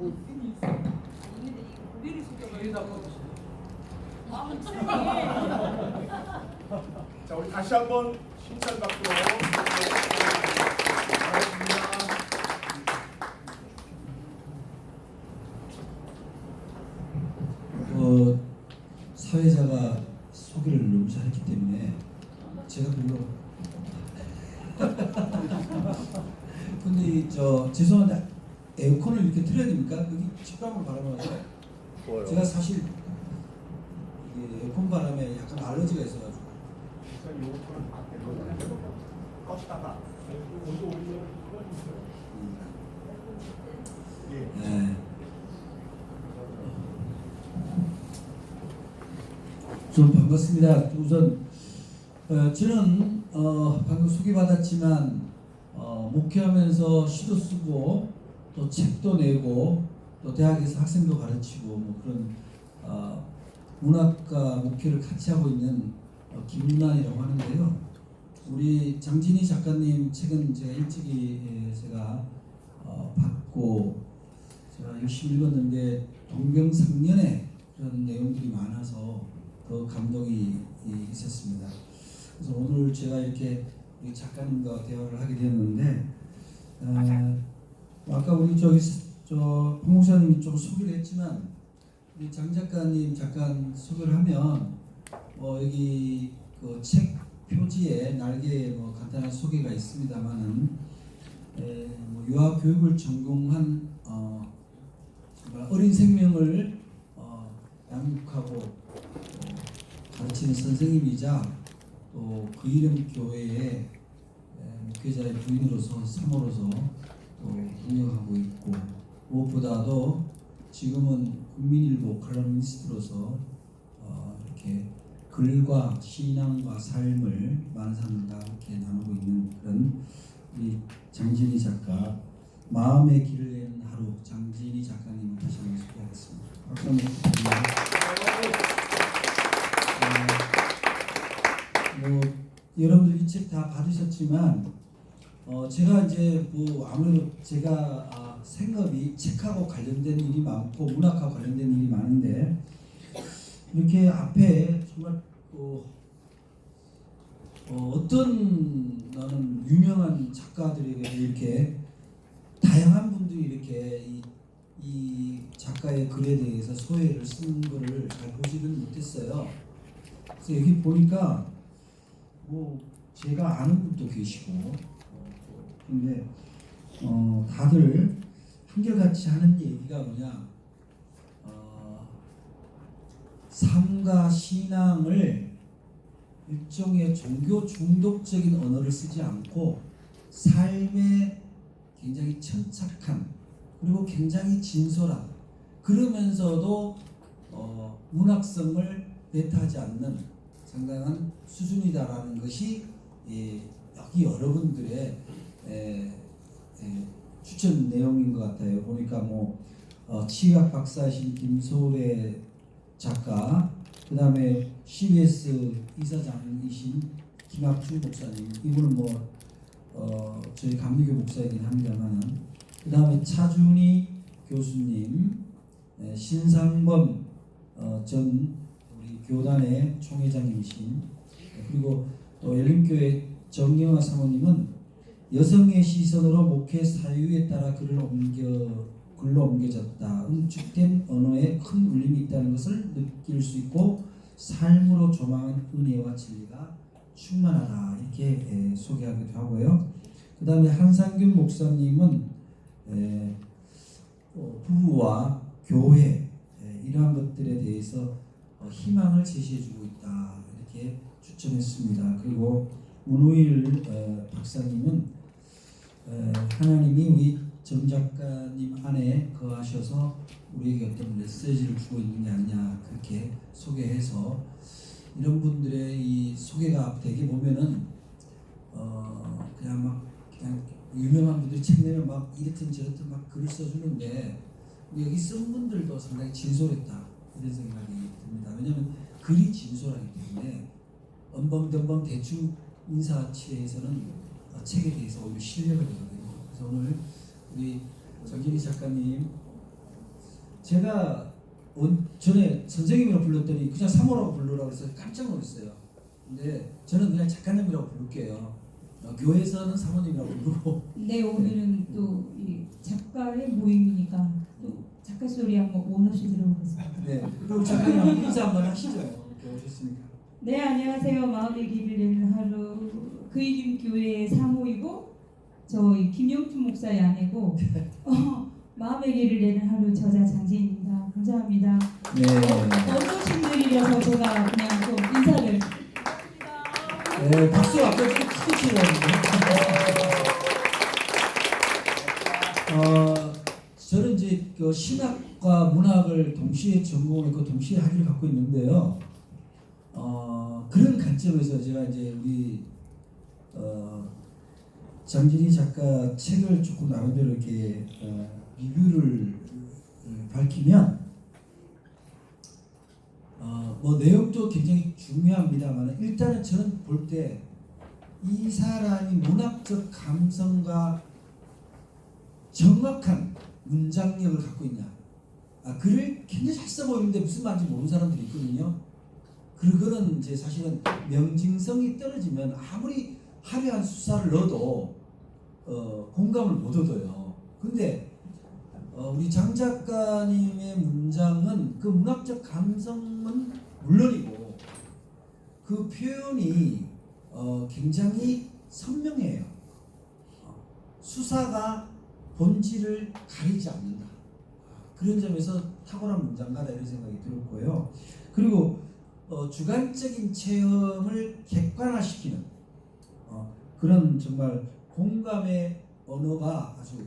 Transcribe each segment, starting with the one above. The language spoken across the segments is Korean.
고개를 숙여서 자, 우리 다시 한번 힘찬 박수로 사회자가 소개를 너무 잘했기 때문에 제가 별로 근데 죄송한데 에어컨을 이렇게 틀어야 됩니까? 여기 직방으로 바람아서 제가 사실 이게 에어컨 바람에 약간 알러지가 있어가지고 요거는 밖에 껐다가 온도 올리면 네. 좀 반갑습니다. 우선 저는 방금 소개받았지만 목회하면서 시도 쓰고 또 책도 내고 또 대학에서 학생도 가르치고 뭐 그런 문학과 목회를 같이 하고 있는 김윤환이라고 하는데요. 우리 장진희 작가님 책은 제가 일찍이 제가 받고 제가 열심히 읽었는데 동병상련의 그런 내용들이 많아서 더 감동이 있었습니다. 그래서 오늘 제가 이렇게 우리 작가님과 대화를 하게 되었는데 아까 우리 박 목사님이 좀 소개를 했지만 우리 장 작가님 잠깐 소개를 하면 여기 그 책 표지에 날개에 간단한 소개가 있습니다만은 유아 교육을 전공한 어린 생명을 양육하고 가르치는 선생님이자 또 그 이름 교회의 목회자의 부인으로서 사모로서 또 운영하고 있고 무엇보다도 지금은 국민일보 칼럼니스트로서 이렇게 글과 신앙과 삶을 많은 사람들과 함께 나누고 있는 그런 우리 장진희 작가 마음의 길을 내는 하루 장진희 작가님을 다시 한번 소개하겠습니다. 박수 한번 부탁드립니다. 여러분들 이 책 다 받으셨지만 제가 이제 아무래도 제가 생업이 책하고 관련된 일이 많고 문학하고 관련된 일이 많은데 이렇게 앞에 정말 어떤 나는 유명한 작가들에게 이렇게 다양한 분들이 이렇게 이 작가의 글에 대해서 소회를 쓴 거를 잘 보지는 못했어요. 그래서 여기 보니까 제가 아는 분도 계시고 근데 다들 한결같이 하는 얘기가 뭐냐 삶과 신앙을 일종의 종교 중독적인 언어를 쓰지 않고 삶에 굉장히 천착한 그리고 굉장히 진솔한 그러면서도 문학성을 배타하지 않는 상당한 수준이다라는 것이 여기 여러분들의 추천 내용인 것 같아요. 보니까 치유학 박사신 김소래 작가, 그 다음에 CBS 이사장이신 김학주 목사님, 이분은 저희 감리교 목사이긴 합니다만은, 그 다음에 차준희 교수님, 신상범 전 우리 교단의 총회장님이신, 그리고 또 열린교회 정영화 사모님은 여성의 시선으로 목회 사유에 따라 글로 옮겨졌다. 응축된 언어에 큰 울림이 있다는 것을 느낄 수 있고 삶으로 조망한 은혜와 진리가 충만하다. 이렇게 소개하기도 하고요. 그 다음에 한상균 목사님은 부부와 교회 이러한 것들에 대해서 희망을 제시해주고 있다. 이렇게 추천했습니다. 그리고 문우일 박사님은 하나님이 우리 정 작가님 안에 거하셔서 우리에게 어떤 메시지를 주고 있는 게 아니냐 그렇게 소개해서 이런 분들의 이 소개가 되게 보면은 그냥 유명한 분들이 책 내면 막 이렇든 저렇든 막 글을 써주는데 여기 쓴 분들도 상당히 진솔했다 이런 생각이 듭니다. 왜냐하면 글이 진솔하기 때문에 엄벙덤벙 대충 인사치에서는 책에 대해서 오히려 신뢰가 되거든요. 그래서 오늘 우리 정진희 작가님 제가 전에 선생님이라고 불렀더니 그냥 사모라고 부르라고 해서 깜짝 놀랐어요. 근데 저는 그냥 작가님이라고 부를게요. 교회에서는 사모님이라고 부르고. 네, 오늘은 또 이 작가의 모임이니까 또 작가 소리 한번 원없이 들어보겠습니다. 네. 그리고 작가님 인사 한번 하시죠. 이렇게 오셨으니까. 네, 안녕하세요. 마음의 길을 내는 하루 그 이름 교회의 사모이고 저희 김영춘 목사의 아내고 마음의 길을 내는 하루 저자 장지입니다. 감사합니다. 네. 어려우신 분이라서 제가 그냥 좀 인사를. 네, 박수 아까 좀 크게 치려는데. 저는 이제 그 신학과 문학을 동시에 전공했고 동시에 학위를 갖고 있는데요. 그런 관점에서 제가 이제 우리 장진희 작가 책을 조금 나름대로 이렇게 리뷰를 밝히면 뭐 내용도 굉장히 중요합니다만 일단은 저는 볼 때 이 사람이 문학적 감성과 정확한 문장력을 갖고 있냐. 글을 굉장히 잘 써 보이는데 무슨 말인지 모르는 사람들이 있거든요. 그거는 이제 사실은 명징성이 떨어지면 아무리 화려한 수사를 넣어도 공감을 못 얻어요. 근데 우리 장 작가님의 문장은 그 문학적 감성은 물론이고 그 표현이 굉장히 선명해요. 수사가 본질을 가리지 않는다. 그런 점에서 탁월한 문장가다 이런 생각이 들었고요. 그리고 주관적인 체험을 객관화시키는 그런 정말 공감의 언어가 아주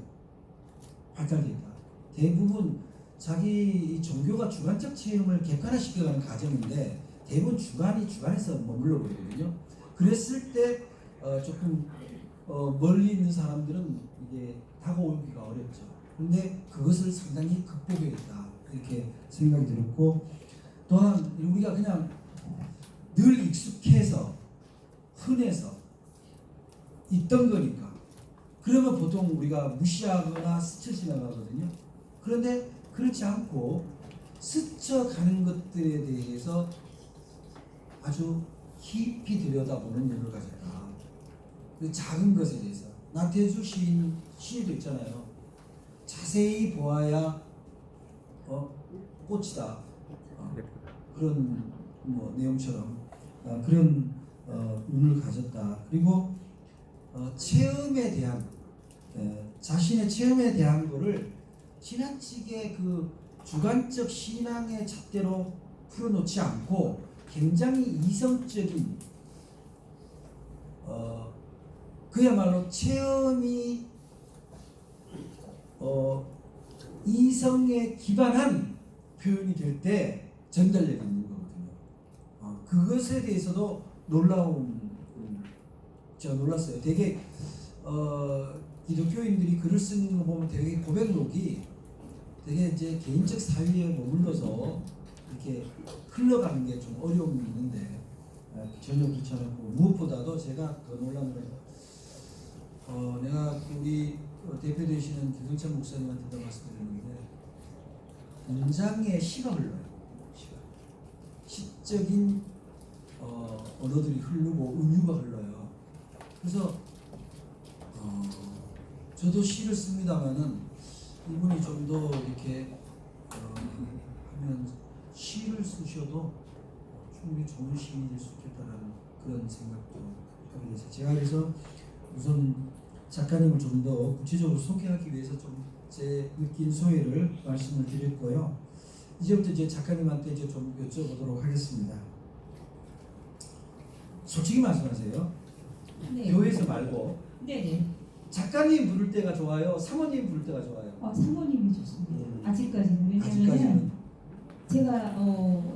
발달되어 있다. 대부분 자기 종교가 주관적 체험을 객관화시켜가는 과정인데 대부분 주관에서 머물러 버리거든요. 그랬을 때 조금 멀리 있는 사람들은 이게 다가오기가 어렵죠. 근데 그것을 상당히 극복해야겠다 이렇게 생각이 들었고, 또한 우리가 그냥 늘 익숙해서 흔해서 있던 거니까 그러면 보통 우리가 무시하거나 스쳐 지나가거든요. 그런데 그렇지 않고 스쳐가는 것들에 대해서 아주 깊이 들여다보는 눈을 가졌다. 그 작은 것에 대해서 나태주 시인도 있잖아요. 자세히 보아야 꽃이다. 그런 뭐 내용처럼 그런 눈을 가졌다. 그리고 체험에 대한 자신의 체험에 대한 거를 지나치게 그 주관적 신앙의 잣대로 풀어놓지 않고 굉장히 이성적인 그야말로 체험이 이성에 기반한 표현이 될 때 전달력이 있는 거거든요. 그것에 대해서도 제가 놀랐어요. 되게 기독교인들이 글을 쓰는 거 보면 되게 고백록이 되게 이제 개인적 사유에 머물러서 이렇게 흘러가는 게 좀 어려움이 있는데 전혀 그렇지 않았고, 무엇보다도 제가 더 놀란 건 내가 우리 대표 되시는 김성찬 목사님한테도 말씀드렸는데 문장에 시가 흘러요. 시적인 언어들이 흐르고 은유가 흘러요. 그래서 저도 시를 씁니다만은 이분이 좀 더 이렇게 하면 시를 쓰셔도 충분히 좋은 시인이 될 수 있겠다라는 그런 생각도 하게 돼서 제가 그래서 우선 작가님을 좀 더 구체적으로 소개하기 위해서 좀 제 느낀 소회를 말씀을 드렸고요. 이제부터 이제 작가님한테 이제 좀 여쭤보도록 하겠습니다. 솔직히 말씀하세요. 네. 교회에서 말고 네네. 작가님 부를 때가 좋아요? 사모님 부를 때가 좋아요? 사모님이 좋습니다. 아직까지는. 왜냐면 아직까지는. 제가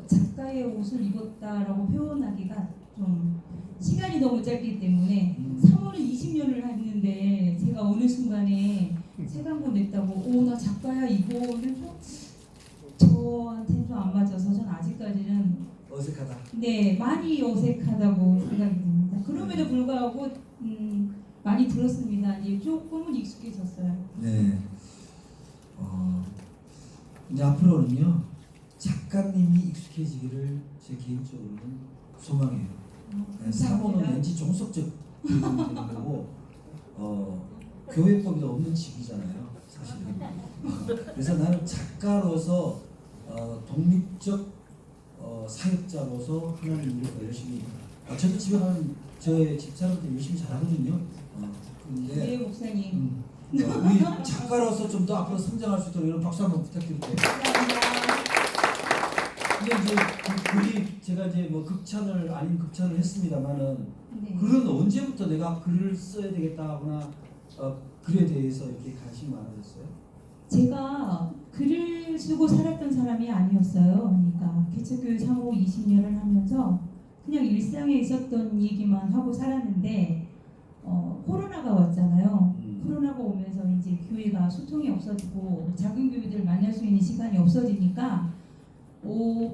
작가의 옷을 입었다라고 표현하기가 좀 시간이 너무 짧기 때문에 사모는 20년을 했는데 제가 어느 순간에 책 한 권 냈다고 나 작가야 이거는 좀 저한테는 좀 안 맞아서 저는 아직까지는 어색하다. 네, 많이 어색하다고 생각이 듭니다. 그럼에도 불구하고 많이 들었습니다. 이제 조금은 익숙해졌어요. 네. 이제 앞으로는요 작가님이 익숙해지기를 제 개인적으로는 소망해요. 사모는 왠지 종속적 기분이 되는 거고 교회법에도 없는 직이잖아요 사실은. 그래서 나는 작가로서 독립적 사역자로서 하나님 일을 열심히 저도 집에 가면 저의 집사람들 열심히 잘하거든요. 네 그런데 목사님. 우리 작가로서 좀 더 앞으로 성장할 수 있도록 이런 박수 한번 부탁드릴게요. 근데 이제 글이 제가 이제 뭐 극찬을 아닌 극찬을 했습니다만은 네. 글은 언제부터 내가 글을 써야 되겠다거나 글에 대해서 이렇게 관심이 많아졌어요? 제가 글을 쓰고 살았던 사람이 아니었어요. 그러니까 개척교회 사모 20년을 하면서 그냥 일상에 있었던 얘기만 하고 살았는데 코로나가 왔잖아요. 코로나가 오면서 이제 교회가 소통이 없어지고 작은 교회들 만날 수 있는 시간이 없어지니까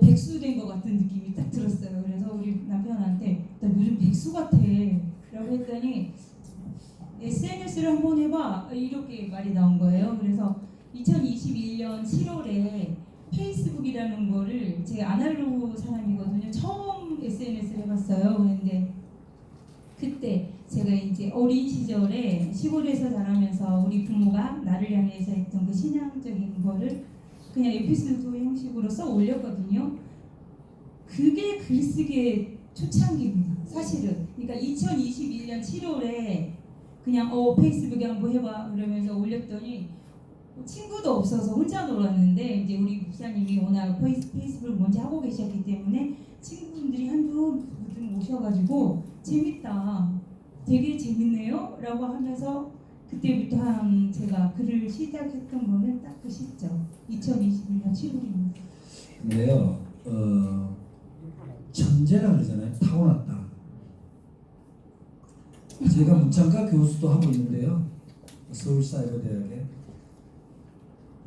백수된 것 같은 느낌이 딱 들었어요. 그래서 우리 남편한테 나 요즘 백수 같아 라고 했더니 SNS를 한번 해봐 이렇게 말이 나온 거예요. 그래서 2021년 7월에 페이스북이라는 거를 제가 아날로그 사람이거든요. 처음 SNS를 해봤어요. 그런데 그때 제가 이제 어린 시절에 시골에서 자라면서 우리 부모가 나를 향해서 했던 그 신앙적인 거를 그냥 에피소드 형식으로 써 올렸거든요. 그게 글쓰기의 초창기입니다. 사실은. 그러니까 2021년 7월에 그냥 페이스북에 한번 해봐 그러면서 올렸더니 친구도 없어서 혼자 놀았는데 이제 우리 목사님이 워낙 페이스북을 먼저 하고 계셨기 때문에 친구분들이 한두 분 오셔가지고 재밌다, 되게 재밌네요 라고 하면서 그때부터 제가 글을 시작했던 거는 딱 그 시점 2021년 7월입니다. 근데요 천재라 그러잖아요. 타고났다. 제가 문창과 교수도 하고 있는데요. 서울사이버대학에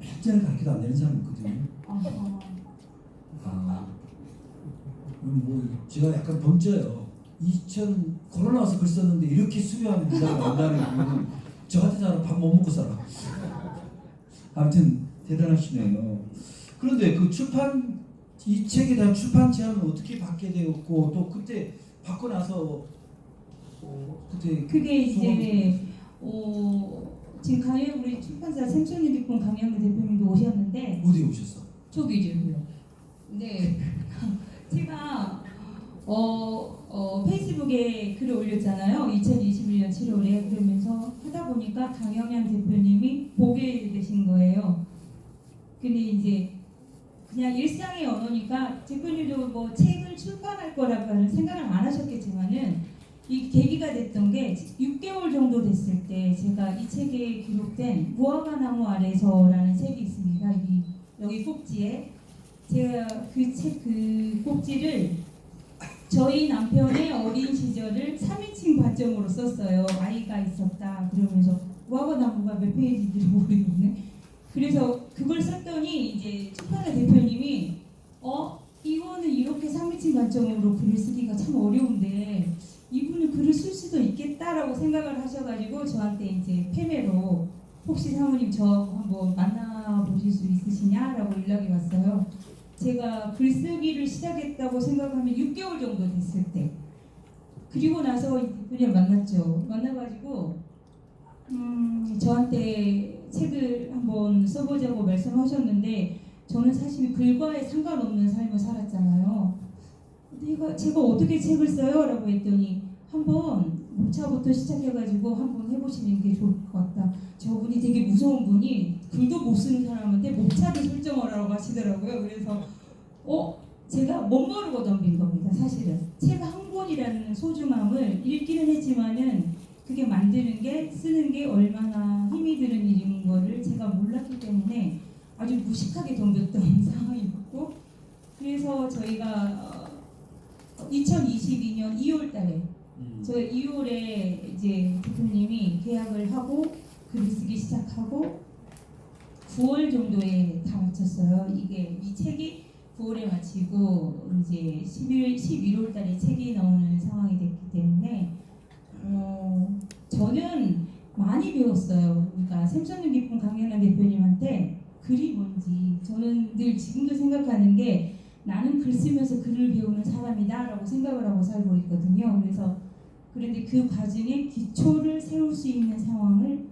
현재를 가르쳐도 안 되는 사람이 있거든요. 뭐 제가 약간 던져요. 코로나 와서 글 썼는데 이렇게 수려한 문장을 나온다는 이유는 저 같은 사람은 밥 못 먹고 살아. 아무튼 대단하시네요. 그런데 그 이 책에 대한 출판 제안은 어떻게 받게 되었고 또 그때 받고 나서 그때 그게 이제 지금 강연 우리 출판사 생존유기권 강영래 대표님도 오셨는데 어디에 오셨어? 저기요. 네. 제가 페이스북에 글을 올렸잖아요. 2021년 7월에 그러면서 하다 보니까 강영현 대표님이 보게 되신 거예요. 근데 이제 그냥 일상의 언어니까 대표님도 뭐 책을 출판할 거라고는 생각을 안 하셨겠지만은 이 계기가 됐던 게 6개월 정도 됐을 때 제가 이 책에 기록된 무화과 나무 아래서라는 책이 있습니다. 여기 꼭지에 제가 그 꼭지를 저희 남편의 어린 시절을 3인칭 관점으로 썼어요. 아이가 있었다 그러면서 무화과 나무가 몇 페이지인지 모르겠네. 그래서 그걸 썼더니 이제 출판사 대표님이 이거는 이렇게 3인칭 관점으로 글을 쓰기가 참 어려운데 이분은 글을 쓸 수도 있겠다라고 생각을 하셔가지고 저한테 이제 페메로 혹시 사모님 저 한번 만나보실 수 있으시냐라고 연락이 왔어요. 제가 글쓰기를 시작했다고 생각하면 6개월 정도 됐을 때 그리고 나서 대표님을 만났죠. 만나가지고 저한테 책을 한번 써보자고 말씀하셨는데 저는 사실 글과의 상관없는 삶을 살았잖아요. 제가 어떻게 책을 써요? 라고 했더니 한번 목차부터 시작해가지고 한번 해보시는 게 좋을 것 같다. 저분이 되게 무서운 분이 글도 못 쓰는 사람한테 목차를 설정하라고 하시더라고요. 그래서 제가 못 모르고 덤빈 겁니다. 사실은 책 한 권이라는 소중함을 읽기는 했지만은 그게 만드는 게 쓰는 게 얼마나 힘이 드는 일인 거를 제가 몰랐기 때문에 아주 무식하게 덤볐던 상황이었고 그래서 저희가 2022년 2월달에 저희 2월에 이제 대표님이 계약을 하고 글을 쓰기 시작하고 9월 정도에 다 마쳤어요. 이 책이 9월에 마치고 이제 11월달에 책이 나오는 상황이 됐기 때문에 저는 많이 배웠어요. 그러니까 샘선유 깊은 강연한 대표님한테 글이 뭔지 저는 늘 지금도 생각하는 게 나는 글 쓰면서 글을 배우는 사람이다라고 생각을 하고 살고 있거든요. 그래서 그런데 그 과정에 기초를 세울 수 있는 상황을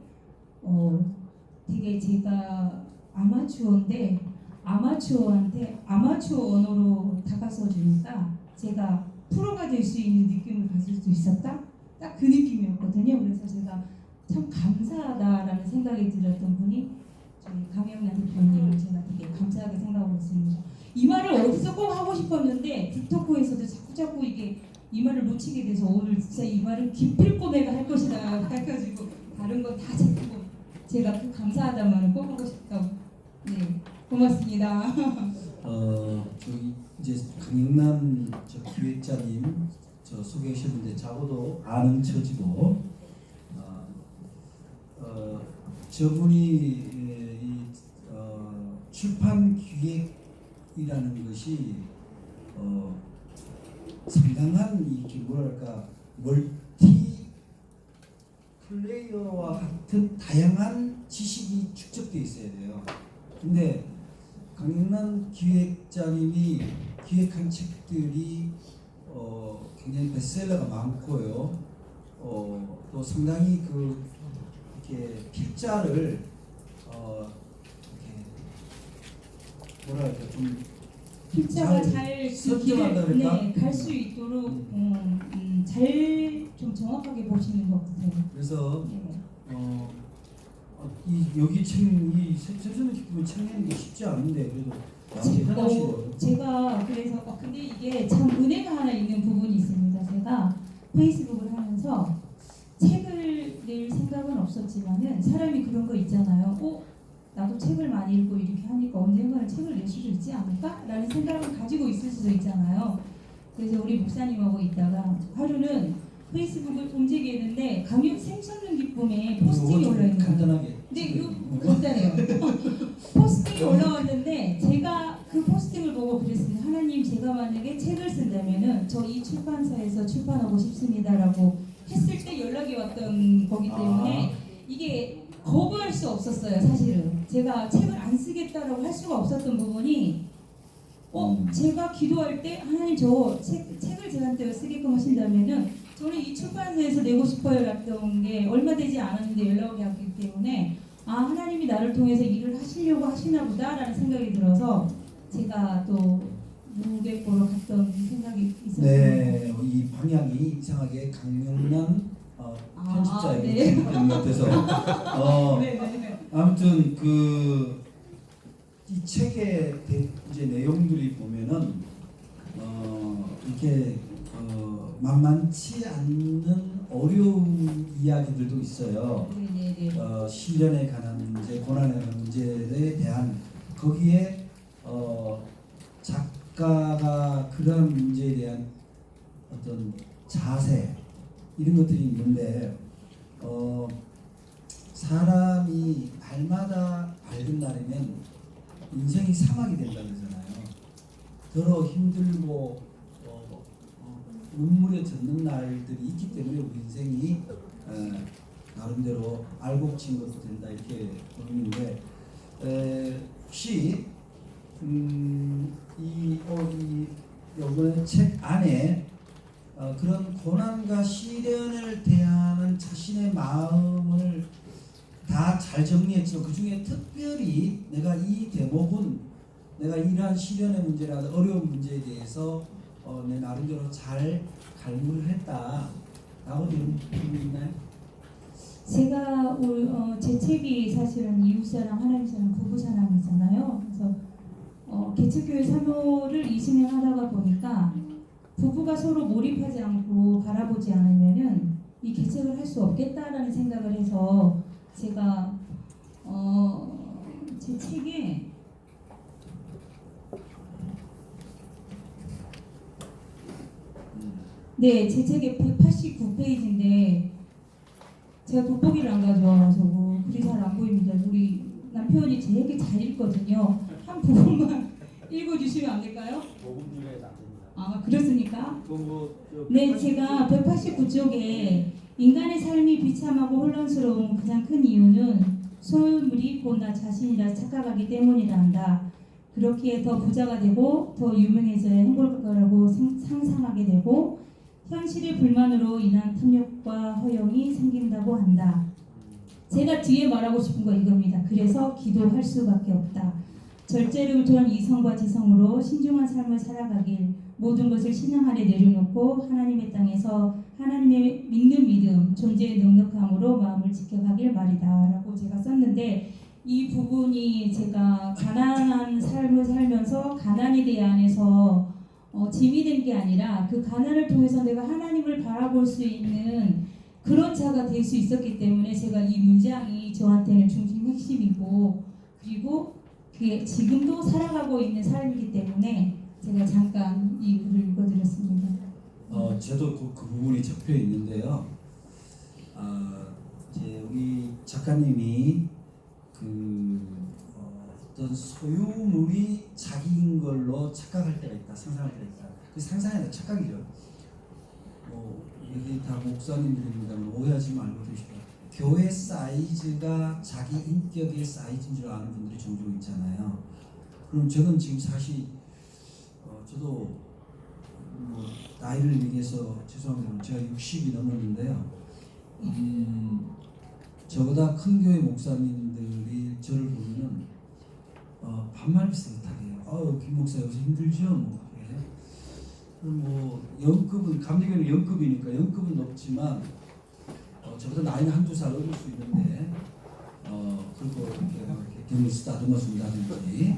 되게 제가 아마추어인데 아마추어한테 아마추어 언어로 다가서 주니까 제가 프로가 될 수 있는 느낌을 가질 수 있었다? 딱 그 느낌이었거든요. 그래서 제가 참 감사하다라는 생각이 들었던 분이 저희 강영란 대표님을 제가 되게 감사하게 생각하고 있습니다. 이 말을 어디서 꼭 하고 싶었는데 빅토크에서도 자꾸 이게 이 말을 놓치게 돼서 오늘 진짜 이 말을 기필코 내가 할 것이다 해가지고 다른 거 다 제끼고 제가 그 감사하다는 말을 꼭 하고 싶다고. 네, 고맙습니다. 저기 이제 강영란 저 기획자님 저 소개하셨는데 저보도 아는 처지고 저분이 출판 기획이라는 것이 상당한 이게 뭐랄까 멀티 플레이어와 같은 다양한 지식이 축적되어 있어야 돼요. 근데 강영란 기획자님이 기획한 책들이 굉장히 베스트셀러가 많고요. 또 상당히 이렇게 필자를 이렇게 뭐랄까 좀 필자가 잘 선점한다 그럴까? 네, 갈 수 있도록 잘 좀 정확하게 보시는 것 같아요. 그래서 네. 여기 이 세션을 기쁘면 책내는 게 쉽지 않은데 그래도 대단하시네요. 제가 그래서 근데 이게 참 은혜가 하나 있는 부분이 있습니다. 제가 페이스북을 하면서 책을 낼 생각은 없었지만은 사람이 그런 거 있잖아요. 나도 책을 많이 읽고 이렇게 하니까 언젠가는 책을 낼 수도 있지 않을까? 라는 생각을 가지고 있을 수도 있잖아요. 그래서 우리 목사님하고 있다가 하루는 페이스북을 움직이는데 강력 샘솟는 기쁨에 포스팅이 올라있는 거예요. 간단하게. 네, 이거 간단해요. 포스팅이 올라왔는데 제가 그 포스팅을 보고 그랬습니다. 하나님, 제가 만약에 책을 쓴다면은 저 이 출판사에서 출판하고 싶습니다라고 했을 때 연락이 왔던 거기 때문에 이게 거부할 수 없었어요. 사실은 제가 책을 안 쓰겠다라고 할 수가 없었던 부분이 제가 기도할 때 하나님 저 책을 제한테 쓰게끔 하신다면은 저는 이 출판사에서 내고 싶어요 라던 게 얼마 되지 않았는데 연락이 왔기 때문에 하나님이 나를 통해서 일을 하시려고 하시나 보다라는 생각이 들어서 제가 또 무대 보러 갔던 생각이 있었습니다. 네, 이 방향이 이상하게 강영란 편집자에게 네. 된 것 같아서 네. 아무튼 이 책의 이제 내용들이 보면은 이렇게 만만치 않는 어려운 이야기들도 있어요. 네. 시련에 관한 문제, 고난에 관한 문제에 대한 거기에 작가가 그런 문제에 대한 어떤 자세 이런 것들이 있는데 사람이 날마다 밝은 날이면 인생이 사막이 된다 그러잖아요. 더러 힘들고 눈물에 젖는 날들이 있기 때문에 우리 인생이 나름대로 알곡진 것도 된다 이렇게 보는데 혹시 이번에 책 안에 그런 고난과 시련을 대하는 자신의 마음을 다 잘 정리했지만 그 중에 특별히 내가 이 대목은 내가 이러한 시련의 문제라든 어려운 문제에 대해서 내 나름대로 잘 갈무리를 했다라고 이런 부분이 있나요? 제가 제 책이 사실은 이웃사랑 하나님사랑 부부사랑이잖아요. 그래서 개척교회 사모를 20년 하다가 보니까 부부가 서로 몰입하지 않고 바라보지 않으면은 이 개척을 할 수 없겠다라는 생각을 해서 제가 제 책에 네, 제 책에 189페이지인데 제가 돋보기를 안 가져와서 글이 잘 안 보입니다. 우리 남편이 제 얘기 잘 읽거든요. 한 부분만 읽어주시면 안 될까요? 5분 이내에는 안 됩니다. 그렇습니까? 네, 제가 189쪽에 인간의 삶이 비참하고 혼란스러운 가장 큰 이유는 소유물이 곧 나 자신이라 착각하기 때문이라 한다. 그렇기에 더 부자가 되고 더 유명해져야 행복할 거라고 상상하게 되고 현실의 불만으로 인한 탐욕과 허영이 생긴다고 한다. 제가 뒤에 말하고 싶은 거 이겁니다. 그래서 기도할 수밖에 없다. 절제를 통한 이성과 지성으로 신중한 삶을 살아가길 모든 것을 신앙 아래 내려놓고 하나님의 땅에서 하나님의 믿는 믿음, 존재의 넉넉함으로 마음을 지켜가길 말이다 라고 제가 썼는데 이 부분이 제가 가난한 삶을 살면서 가난에 대해서 짐이 된 게 아니라 그 가난을 통해서 내가 하나님을 바라볼 수 있는 그런 자가 될 수 있었기 때문에 제가 이 문장이 저한테는 중심 핵심이고 그리고 그게 지금도 살아가고 있는 삶이기 때문에 제가 잠깐 이 글을 읽어드렸습니다. 저도 그 부분이 적혀 있는데요. 이제 우리 작가님이 어떤 소유물이 자기인 걸로 착각할 때가 있다, 상상할 때가 있다. 그 상상이 아니라 착각이죠. 여기 다 목사님들입니다만 오해하지 말고 들으십시오. 교회 사이즈가 자기 인격의 사이즈인 줄 아는 분들이 종종 있잖아요. 그럼 저는 지금 사실 저도 나이를 얘기해서 죄송합니다. 제가 60이 넘었는데요. 저보다 큰 교회 목사님들이 저를 보면은 반말 비슷하게 해요. 김 목사 여기서 힘들죠? 뭐 연급은 감리교는 연급이니까 연급은 높지만 저보다 나이는 한두 살 어릴 수 있는데 그리고 이렇게 경을 쓰다듬어 준다든지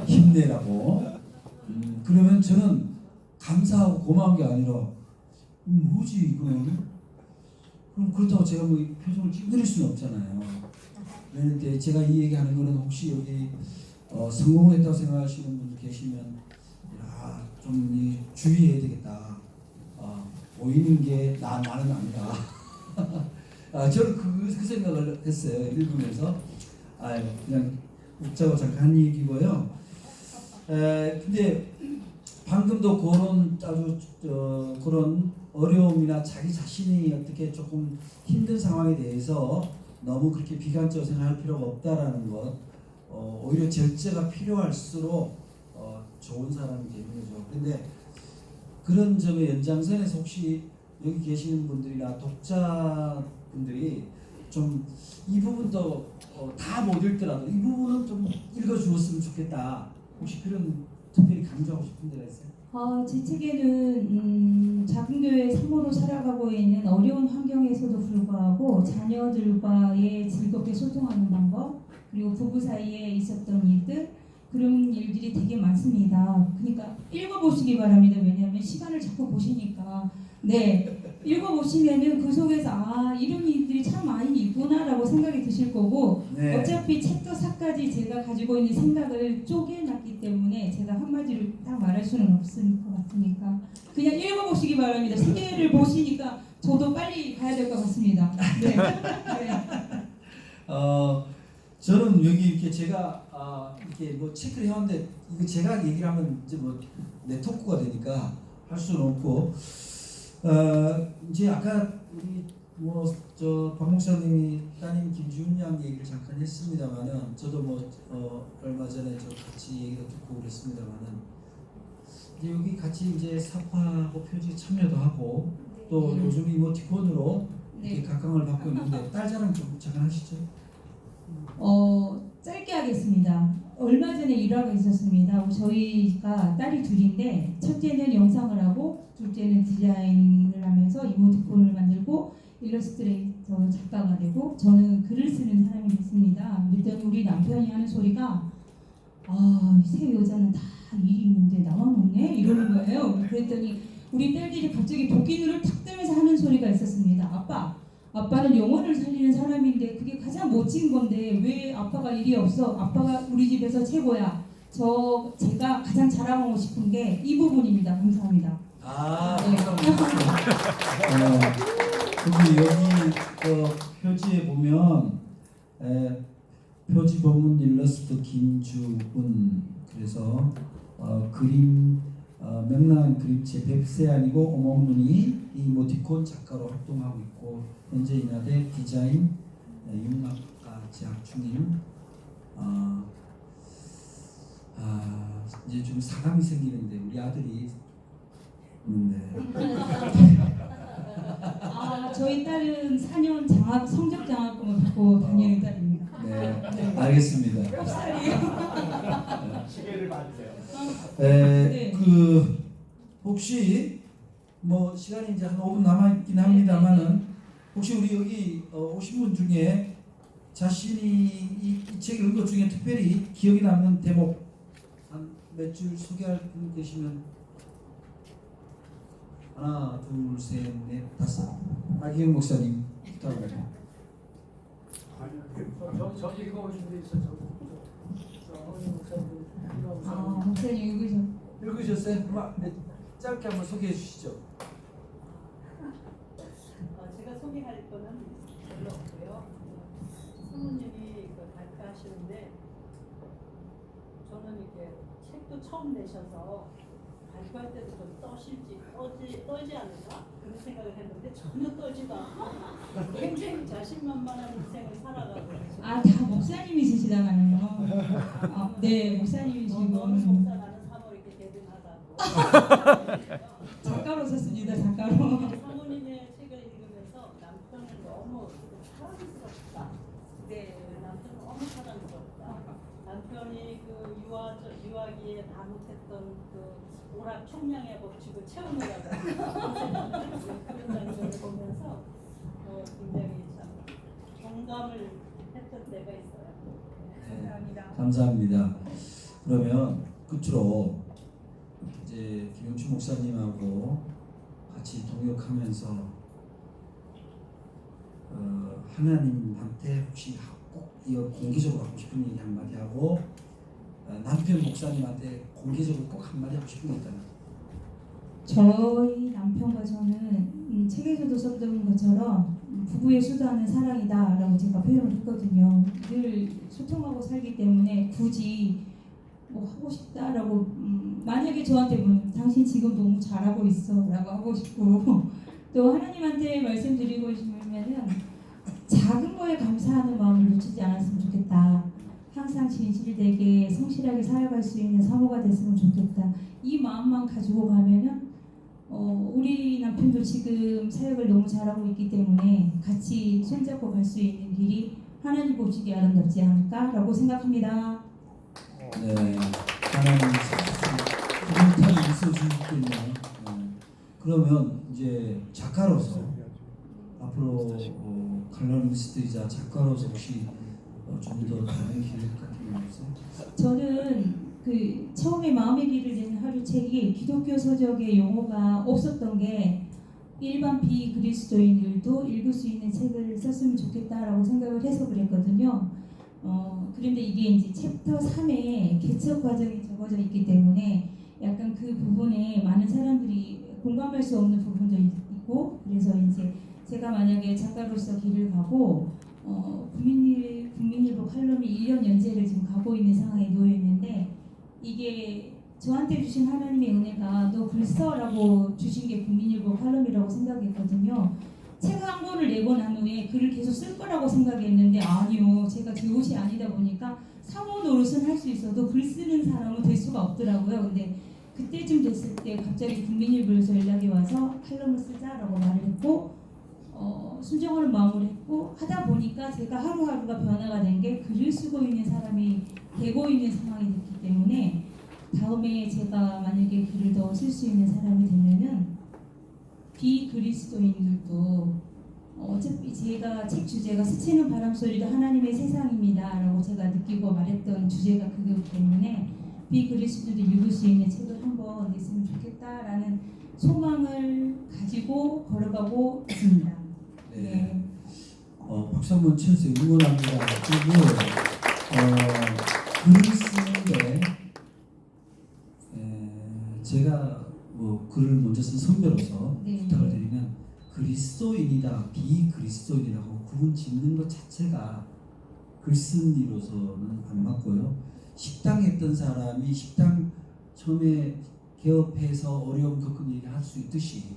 힘내라고 그러면 저는 감사하고 고마운 게 아니라 뭐지 이거는 그럼 그렇다고 제가 뭐 표정을 찡그릴 수는 없잖아요. 그런데 제가 이 얘기하는 거는 혹시 여기 성공을 했다고 생각하시는 분들 계시면 좀 주의해야 되겠다. 보이는 게 나는 아니다. 저는 그 생각을 했어요. 읽으면서 그냥 웃자고 잠깐 한 얘기고요. 근데 방금도 그런 아주 그런 어려움이나 자기 자신이 어떻게 조금 힘든 상황에 대해서 너무 그렇게 비관적으로 생각할 필요가 없다라는 것, 오히려 절제가 필요할수록 좋은 사람이 되는 거죠. 근데 그런 점의 연장선에서 혹시 여기 계시는 분들이나 독자분들이 좀 이 부분도 다 못 읽더라도 이 부분은 좀 읽어주었으면 좋겠다. 혹시 그런 특별히 강조하고 싶은 데가 있어요? 제 책에는 작은 교회 사모로 살아가고 있는 어려운 환경에서도 불구하고 자녀들과의 즐겁게 소통하는 방법 그리고 부부 사이에 있었던 일들 그런 일들이 되게 많습니다. 그러니까 읽어보시기 바랍니다. 왜냐하면 시간을 자꾸 보시니까 읽어보시면은 그 속에서 이런 일들이 참 많이 있구나라고 생각이 드실 거고 어차피 챕터 4까지 제가 가지고 있는 생각을 쪼개놨기 때문에 제가 한마디로 딱 말할 수는 없을 것 같으니까 그냥 읽어보시기 바랍니다. 세 개를 보시니까 저도 빨리 가야 될 것 같습니다. 네. 저는 여기 이렇게 제가 이렇게 뭐 체크를 해왔는데 이거 제가 얘기를 하면 이제 뭐 내 토크가 되니까 할 수는 없고 이제 아까 우리 박 목사님이 따님 김주은 양 얘기를 잠깐 했습니다만은 저도 얼마 전에 같이 얘기도 듣고 그랬습니다만은 이제 여기 같이 이제 사파하고 표지 참여도 하고 또 요즘 이모티콘으로 이렇게 각광을 받고 있는데 딸 자랑 좀 잠깐 하시죠. 짧게 하겠습니다. 얼마 전에 일화가 있었습니다. 저희가 딸이 둘인데 첫째는 영상을 하고 둘째는 디자인을 하면서 이모티콘을 만들고 일러스트레이터 작가가 되고 저는 글을 쓰는 사람이 됐습니다. 그랬더니 우리 남편이 하는 소리가 세 여자는 다 일이 있는데 나만 없네? 이러는 거예요. 그랬더니 우리 딸들이 갑자기 도끼눈을 탁 뜨면서 하는 소리가 있었습니다. 아빠는 영혼을 살리는 사람인데 그게 가장 멋진 건데 왜 아빠가 일이 없어? 아빠가 우리 집에서 최고야. 제가 가장 자랑하고 싶은 게 이 부분입니다. 감사합니다. 여기 표지에 보면 표지 본문 일러스트 김주은 그래서 그림 명랑한 그림체 뱁새아니고 오목눈이 이모티콘 작가로 활동하고 있고 현재 인하대 디자인 융합가 재학 중인 이제 좀 사감이 생기는데 우리 아들이 저희 딸은 4년 성적 장학금을 받고 다니는 딸입니다. 네, 알겠습니다. 몇 살이에요? 시계를 봐주세요. 네. 그 혹시 뭐 시간이 이제 한 5분 남아 있긴 합니다만은 혹시 우리 여기 오신 분 중에 자신이 이 책을 읽은 것 중에 특별히 기억에 남는 대목 한 몇 줄 소개할 분 계시면 하나, 둘, 셋, 넷, 다섯. 박희영 목사님 부탁드립니다. 저 읽어보신 데 있어. 목사님 읽으셨어요? 짧게 한번 소개해 주시죠. 제가 소개할 거는 별로 없고요. 사모님이 발표하시는데 저는 이렇게 책도 처음 내셔서 발표할 때도 좀 떨지 않을까 그런 생각을 했는데 전혀 떨지도 않고 굉장히 자신만만한 인생을 살아가고 다 목사님이시잖아요. 네, 목사님이시고 너는 목사 나는 사모 이렇게 대등하다고 작가로 썼습니다. 작가로. 사모님의 책을 읽으면서 남편을 너무 사랑스럽다. 네, 남편은 너무 사랑스럽다. 남편이 그 유아기에 다 못했던 그 오락 총량의 법칙을 채우느라고 그런 장면을 보면서 굉장히 참 공감을 했던 때가 있어요. 감사합니다. 감사합니다. 그러면 끝으로 이제 김용춘 목사님하고 같이 동역하면서 하나님한테 혹시 꼭 이거 공개적으로 하고 싶은 얘기 한마디 하고 남편 목사님한테 공개적으로 꼭 한마디 하고 싶은 게 있다면 저희 남편과 저는 책에서도 썼던 것처럼 부부의 수다는 사랑이다라고 제가 표현을 했거든요. 늘 소통하고 살기 때문에 굳이 뭐 하고 싶다라고 만약에 저한테 당신 지금 너무 잘하고 있어라고 하고 싶고 또 하나님한테 말씀드리고 싶으면은 작은 거에 감사하는 마음을 놓치지 않았으면 좋겠다. 항상 진실되게 성실하게 살아갈 수 있는 사모가 됐으면 좋겠다. 이 마음만 가지고 가면은 우리 남편도 지금 사역을 너무 잘하고 있기 때문에 같이 손잡고 갈 수 있는 길이 하나님 보시기에 아름답지 않을까라고 생각합니다. 네, 하나님 부분탄이 있어주셨군요. 그러면 이제 작가로서 앞으로 칼럼니스트이자 작가로서 혹시 좀 더 다른 계획 같은 거 없어요? 저는 그 처음에 마음의 길을 내는 하루책이 기독교 서적의 용어가 없었던 게 일반 비그리스도인들도 읽을 수 있는 책을 썼으면 좋겠다라고 생각을 해서 그랬거든요. 그런데 이게 이제 챕터 3에 개척 과정이 적어져 있기 때문에 약간 그 부분에 많은 사람들이 공감할 수 없는 부분도 있고 그래서 이제 제가 만약에 작가로서 길을 가고 국민일보 칼럼이 1년 연재를 지금 가고 있는 상황에 놓여 있는데 이게 저한테 주신 하나님의 은혜가 너 글 써라고 주신 게 국민일보 칼럼이라고 생각했거든요. 책 한 권을 내고 난 후에 글을 계속 쓸 거라고 생각했는데 아니요. 제가 제 옷이 아니다 보니까 사모 노릇은 할 수 있어도 글 쓰는 사람은 될 수가 없더라고요. 근데 그때쯤 됐을 때 갑자기 국민일보에서 연락이 와서 칼럼을 쓰자라고 말을 했고 순종하는 마음으로 했고 하다 보니까 제가 하루하루가 변화가 된 게 글을 쓰고 있는 사람이 되고 있는 상황이 됐기 때문에 다음에 제가 만약에 글을 더 쓸 수 있는 사람이 되면은 비그리스도인들도 어차피 제가 책 주제가 스치는 바람 소리도 하나님의 세상입니다라고 제가 느끼고 말했던 주제가 그거기 때문에 비그리스도인들도 읽을 수 있는 책을 한번 냈으면 좋겠다라는 소망을 가지고 걸어가고 있습니다. 네. 박수 한번 쳐주세요. 응원합니다. 그리고 글을 쓰는데 제가 글을 먼저 쓴 선배로서 부탁을 드리면 그리스도인이다 비그리스도인이라고 구분 짓는 것 자체가 글쓴 이로서는 안 맞고요. 식당에 있던 사람이 식당 처음에 개업해서 어려움 겪은 일을 할 수 있듯이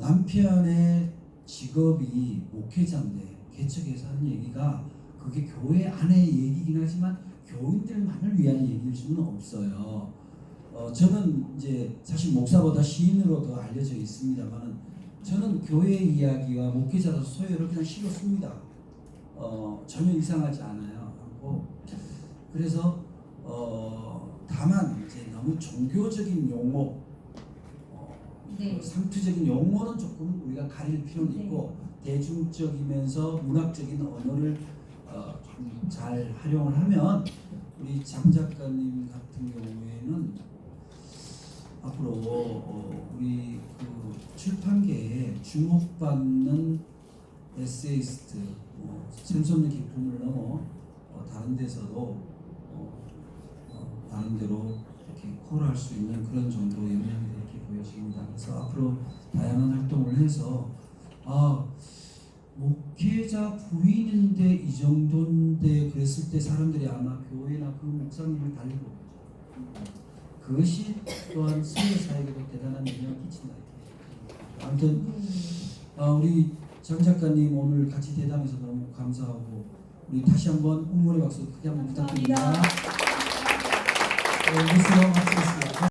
남편의 직업이 목회자인데 개척해서 한 얘기가 그게 교회 안의 얘기긴 하지만 교인들만을 위한 얘기일 수는 없어요. 저는 이제 사실 목사보다 시인으로 더 알려져 있습니다만은 저는 교회 이야기와 목회자로서 소요를 그냥 실었습니다. 전혀 이상하지 않아요. 그래서 다만 이제 너무 종교적인 용어, 네. 상투적인 용어는 조금 우리가 가릴 필요는 네. 있고 대중적이면서 문학적인 언어를 좀 잘 활용을 하면 우리 장 작가님 같은 경우에는 앞으로 우리 그 출판계에 주목받는 에세이스트, 샘솟는 기품을 넘어 다른 데서도 나름대로 이렇게 콜할 수 있는 그런 정도의 역량이 이렇게 보여집니다. 그래서 앞으로 다양한 활동을 해서 목회자 부인인데 이 정도인데 그랬을 때 사람들이 아마 교회나 그 목사님을 달리고 그것이 또한 세계 사회에도 대단한 영향을 끼친다. 아무튼 우리 장 작가님 오늘 같이 대담해서 너무 감사하고 우리 다시 한번 응원의 박수 크게 한번 부탁드립니다. 감사합니다. 네, 여기서 마치겠습니다.